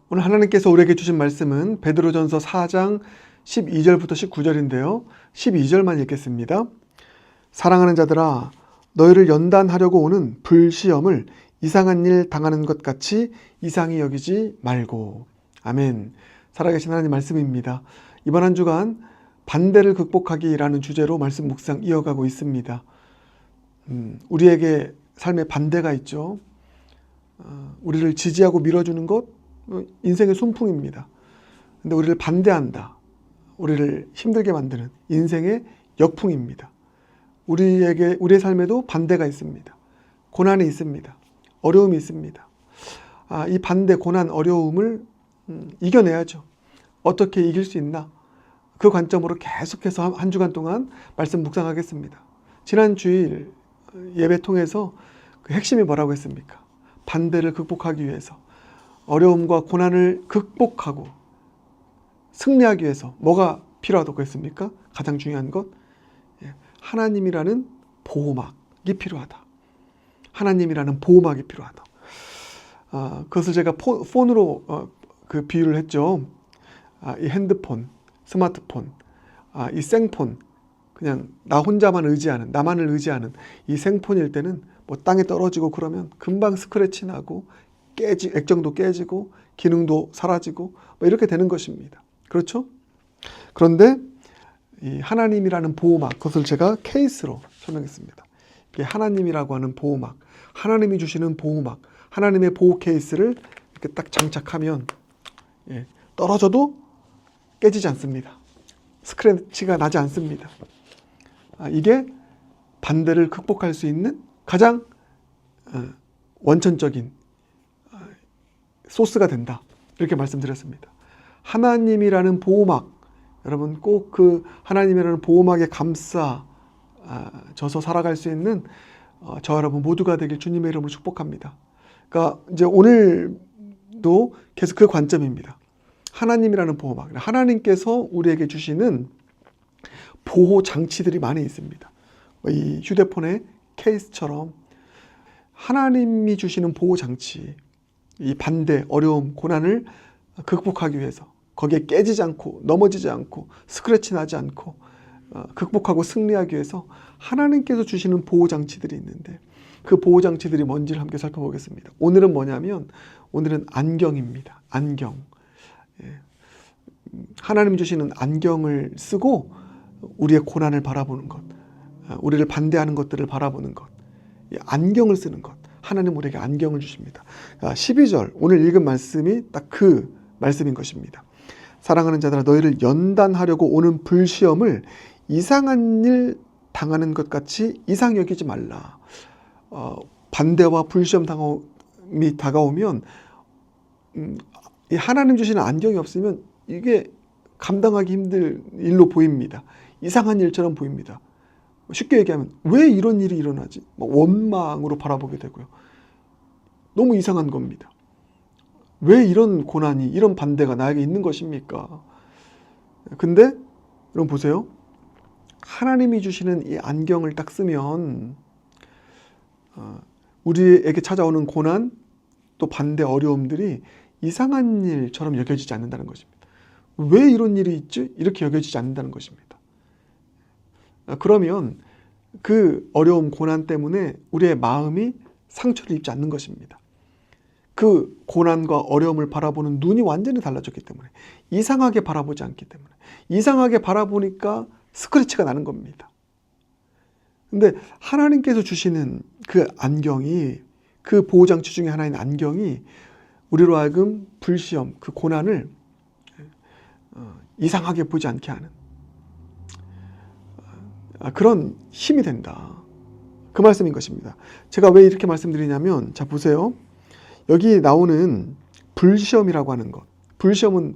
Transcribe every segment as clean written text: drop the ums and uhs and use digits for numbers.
오늘 하나님께서 우리에게 주신 말씀은 베드로전서 4장 12절부터 19절인데요. 12절만 읽겠습니다. 사랑하는 자들아, 너희를 연단하려고 오는 불시험을 이상한 일 당하는 것 같이 이상히 여기지 말고. 아멘. 살아계신 하나님 말씀입니다. 이번 한 주간 반대를 극복하기라는 주제로 말씀 묵상 이어가고 있습니다. 우리에게 삶에 반대가 있죠. 우리를 지지하고 밀어주는 것, 인생의 순풍입니다. 근데 우리를 반대한다, 우리를 힘들게 만드는 인생의 역풍입니다. 우리의 삶에도 반대가 있습니다. 고난이 있습니다. 어려움이 있습니다. 이 반대, 고난, 어려움을 이겨내야죠. 어떻게 이길 수 있나? 그 관점으로 계속해서 한 주간 동안 말씀 묵상하겠습니다. 지난 주일 예배 통해서 그 핵심이 뭐라고 했습니까? 반대를 극복하기 위해서, 어려움과 고난을 극복하고 승리하기 위해서 뭐가 필요하다고 했습니까? 가장 중요한 것, 하나님이라는 보호막이 필요하다. 하나님이라는 보호막이 필요하다. 그것을 제가 폰으로 그 비유를 했죠. 이 핸드폰, 스마트폰, 이 생폰, 그냥 나 혼자만 의지하는, 나만을 의지하는 이 생폰일 때는 뭐 땅에 떨어지고 그러면 금방 스크래치 나고 액정도 깨지고 기능도 사라지고 뭐 이렇게 되는 것입니다. 그렇죠? 그런데 이 하나님이라는 보호막, 그것을 제가 케이스로 설명했습니다. 이게 하나님이라고 하는 보호막, 하나님이 주시는 보호막, 하나님의 보호 케이스를 이렇게 딱 장착하면 떨어져도 깨지지 않습니다. 스크래치가 나지 않습니다. 이게 반대를 극복할 수 있는 가장 원천적인 소스가 된다. 이렇게 말씀드렸습니다. 하나님이라는 보호막, 여러분 꼭 그 하나님이라는 보호막에 감싸져서 살아갈 수 있는 저 여러분 모두가 되길 주님의 이름으로 축복합니다. 그러니까 이제 오늘도 계속 그 관점입니다. 하나님이라는 보호막, 하나님께서 우리에게 주시는 보호 장치들이 많이 있습니다. 이 휴대폰의 케이스처럼 하나님이 주시는 보호 장치, 이 반대, 어려움, 고난을 극복하기 위해서, 거기에 깨지지 않고 넘어지지 않고 스크래치 나지 않고 극복하고 승리하기 위해서 하나님께서 주시는 보호 장치들이 있는데, 그 보호 장치들이 뭔지를 함께 살펴보겠습니다. 오늘은 뭐냐면, 오늘은 안경입니다. 안경. 하나님 주시는 안경을 쓰고 우리의 고난을 바라보는 것, 우리를 반대하는 것들을 바라보는 것, 안경을 쓰는 것, 하나님 우리에게 안경을 주십니다. 12절, 오늘 읽은 말씀이 딱 그 말씀인 것입니다. 사랑하는 자들아, 너희를 연단하려고 오는 불시험을 이상한 일 당하는 것 같이 이상히 여기지 말라. 반대와 불시험이 다가오면 하나님 주시는 안경이 없으면 이게 감당하기 힘들 일로 보입니다. 이상한 일처럼 보입니다. 쉽게 얘기하면 왜 이런 일이 일어나지? 원망으로 바라보게 되고요. 너무 이상한 겁니다. 왜 이런 고난이, 이런 반대가 나에게 있는 것입니까? 근데 여러분 보세요. 하나님이 주시는 이 안경을 딱 쓰면 우리에게 찾아오는 고난, 또 반대, 어려움들이 이상한 일처럼 여겨지지 않는다는 것입니다. 왜 이런 일이 있지? 이렇게 여겨지지 않는다는 것입니다. 그러면 그 어려움, 고난 때문에 우리의 마음이 상처를 입지 않는 것입니다. 그 고난과 어려움을 바라보는 눈이 완전히 달라졌기 때문에, 이상하게 바라보지 않기 때문에, 이상하게 바라보니까 스크래치가 나는 겁니다. 근데 하나님께서 주시는 그 안경이, 그 보호장치 중에 하나인 안경이 우리로 하여금 불시험, 그 고난을 이상하게 보지 않게 하는 그런 힘이 된다. 그 말씀인 것입니다. 제가 왜 이렇게 말씀드리냐면, 자 보세요. 여기 나오는 불시험이라고 하는 것, 불시험은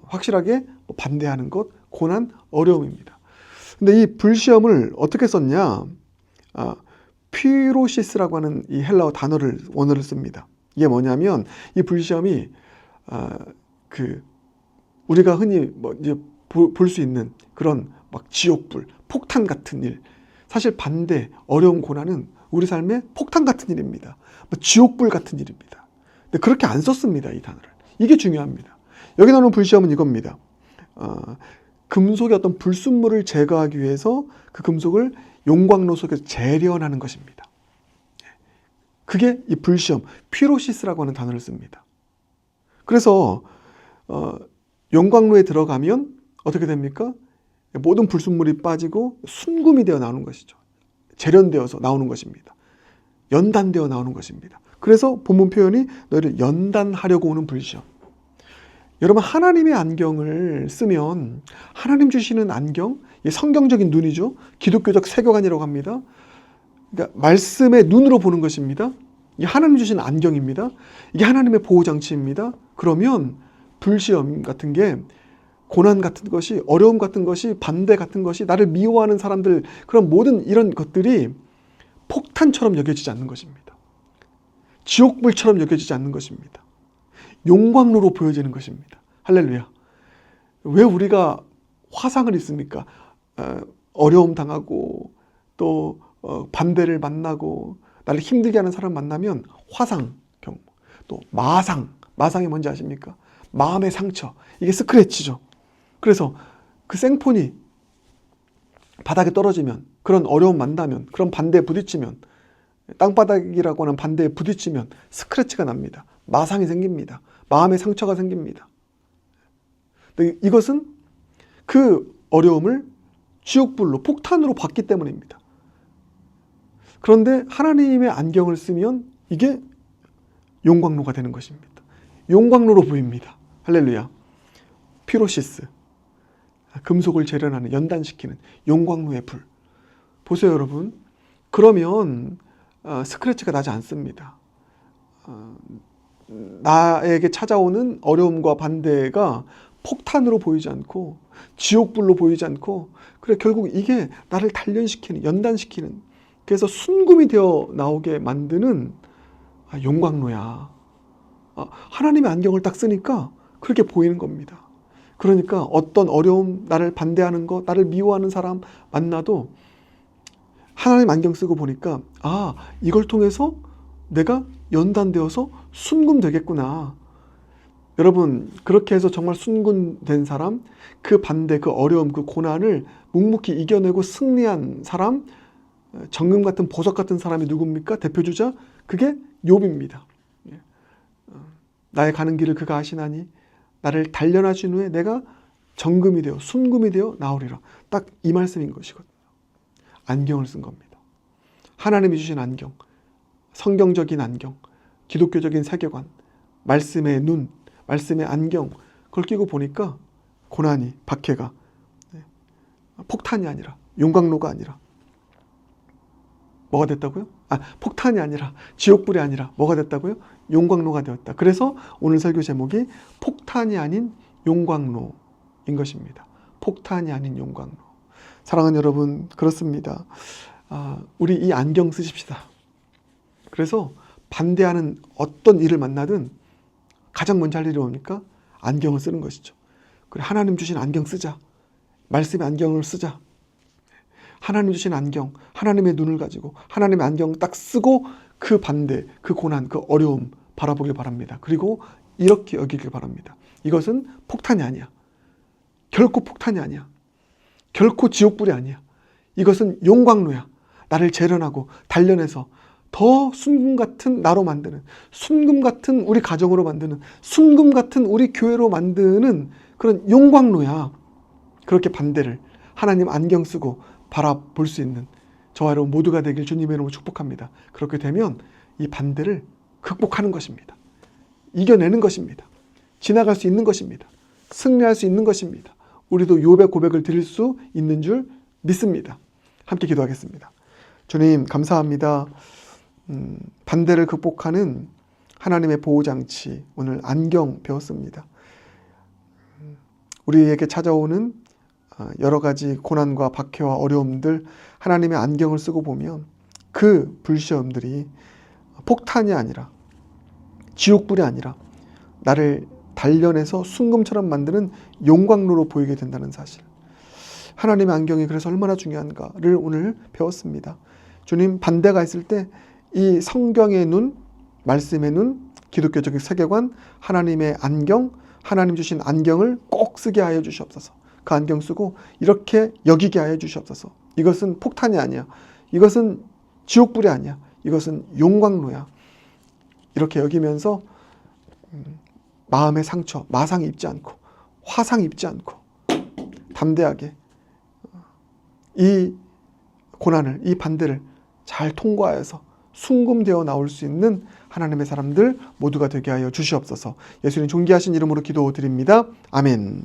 확실하게 반대하는 것, 고난, 어려움입니다. 근데 이 불시험을 어떻게 썼냐? 피로시스라고 하는 이 헬라어 원어를 씁니다. 이게 뭐냐면, 이 불시험이 우리가 흔히 볼 수 있는 그런 막 지옥불, 폭탄 같은 일, 사실 반대, 어려운 고난은 우리 삶에 폭탄 같은 일입니다. 지옥불 같은 일입니다. 근데 그렇게 안 썼습니다, 이 단어를. 이게 중요합니다. 여기 나오는 불시험은 이겁니다. 금속의 어떤 불순물을 제거하기 위해서 그 금속을 용광로 속에서 재련하는 것입니다. 그게 이 불시험, 피로시스라고 하는 단어를 씁니다. 그래서 용광로에 들어가면 어떻게 됩니까? 모든 불순물이 빠지고 순금이 되어 나오는 것이죠. 재련되어서 나오는 것입니다. 연단되어 나오는 것입니다. 그래서 본문 표현이 너희를 연단하려고 오는 불시험. 여러분, 하나님의 안경을 쓰면 하나님 주시는 안경, 성경적인 눈이죠. 기독교적 세계관이라고 합니다. 그러니까 말씀의 눈으로 보는 것입니다. 이게 하나님 주신 안경입니다. 이게 하나님의 보호장치입니다. 그러면 불시험 같은 게, 고난 같은 것이, 어려움 같은 것이, 반대 같은 것이, 나를 미워하는 사람들, 그런 모든 이런 것들이 폭탄처럼 여겨지지 않는 것입니다. 지옥불처럼 여겨지지 않는 것입니다. 용광로로 보여지는 것입니다. 할렐루야. 왜 우리가 화상을 입습니까? 어려움 당하고 또 반대를 만나고 나를 힘들게 하는 사람 만나면 화상, 또 마상이 뭔지 아십니까? 마음의 상처, 이게 스크래치죠. 그래서 그 생폰이 바닥에 떨어지면, 그런 어려움 만나면, 그런 반대에 부딪히면, 땅바닥이라고 하는 반대에 부딪히면 스크래치가 납니다. 마상이 생깁니다. 마음의 상처가 생깁니다. 이것은 그 어려움을 지옥불로, 폭탄으로 봤기 때문입니다. 그런데 하나님의 안경을 쓰면 이게 용광로가 되는 것입니다. 용광로로 보입니다. 할렐루야. 피로시스, 금속을 재련하는, 연단시키는 용광로의 불. 보세요, 여러분. 그러면 스크래치가 나지 않습니다. 나에게 찾아오는 어려움과 반대가 폭탄으로 보이지 않고 지옥불로 보이지 않고, 그래, 결국 이게 나를 단련시키는, 연단시키는, 그래서 순금이 되어 나오게 만드는 용광로야. 하나님의 안경을 딱 쓰니까 그렇게 보이는 겁니다. 그러니까 어떤 어려움, 나를 반대하는 것, 나를 미워하는 사람 만나도 하나님 안경 쓰고 보니까, 이걸 통해서 내가 연단되어서 순금 되겠구나. 여러분, 그렇게 해서 정말 순금된 사람, 그 반대, 그 어려움, 그 고난을 묵묵히 이겨내고 승리한 사람, 정금 같은 보석 같은 사람이 누굽니까? 대표주자? 그게 욥입니다. 나의 가는 길을 그가 아시나니 나를 단련하신 후에 내가 정금이 되어 순금이 되어 나오리라. 딱 이 말씀인 것이거든요. 안경을 쓴 겁니다. 하나님이 주신 안경, 성경적인 안경, 기독교적인 세계관, 말씀의 눈, 말씀의 안경, 그걸 끼고 보니까 고난이, 박해가 폭탄이 아니라, 용광로가 아니라 뭐가 됐다고요? 폭탄이 아니라, 지옥불이 아니라 뭐가 됐다고요? 용광로가 되었다. 그래서 오늘 설교 제목이 폭탄이 아닌 용광로인 것입니다. 폭탄이 아닌 용광로. 사랑하는 여러분, 그렇습니다. 우리 이 안경 쓰십시다. 그래서 반대하는 어떤 일을 만나든 가장 먼저 할 일이 뭡니까? 안경을 쓰는 것이죠. 그래, 하나님 주신 안경 쓰자. 말씀의 안경을 쓰자. 하나님 주신 안경, 하나님의 눈을 가지고 하나님의 안경 딱 쓰고 그 반대, 그 고난, 그 어려움 바라보길 바랍니다. 그리고 이렇게 여기길 바랍니다. 이것은 폭탄이 아니야. 결코 폭탄이 아니야. 결코 지옥불이 아니야. 이것은 용광로야. 나를 재련하고 단련해서 더 순금 같은 나로 만드는, 순금 같은 우리 가정으로 만드는, 순금 같은 우리 교회로 만드는 그런 용광로야. 그렇게 반대를 하나님 안경 쓰고 바라볼 수 있는 저와 여러분 모두가 되길 주님의 이름으로 축복합니다. 그렇게 되면 이 반대를 극복하는 것입니다. 이겨내는 것입니다. 지나갈 수 있는 것입니다. 승리할 수 있는 것입니다. 우리도 욥의 고백을 드릴 수 있는 줄 믿습니다. 함께 기도하겠습니다. 주님, 감사합니다. 반대를 극복하는 하나님의 보호장치, 오늘 안경 배웠습니다. 우리에게 찾아오는 여러 가지 고난과 박해와 어려움들, 하나님의 안경을 쓰고 보면 그 불시험들이 폭탄이 아니라, 지옥불이 아니라 나를 단련해서 순금처럼 만드는 용광로로 보이게 된다는 사실. 하나님의 안경이 그래서 얼마나 중요한가를 오늘 배웠습니다. 주님, 반대가 있을 때 이 성경의 눈, 말씀의 눈, 기독교적 세계관, 하나님의 안경, 하나님 주신 안경을 꼭 쓰게 하여 주시옵소서. 그 안경 쓰고 이렇게 여기게 하여 주시옵소서. 이것은 폭탄이 아니야. 이것은 지옥불이 아니야. 이것은 용광로야. 이렇게 여기면서 마음의 상처, 마상 입지 않고 화상 입지 않고 담대하게 이 고난을, 이 반대를 잘 통과해서 순금되어 나올 수 있는 하나님의 사람들 모두가 되게 하여 주시옵소서. 예수님 존귀하신 이름으로 기도드립니다. 아멘.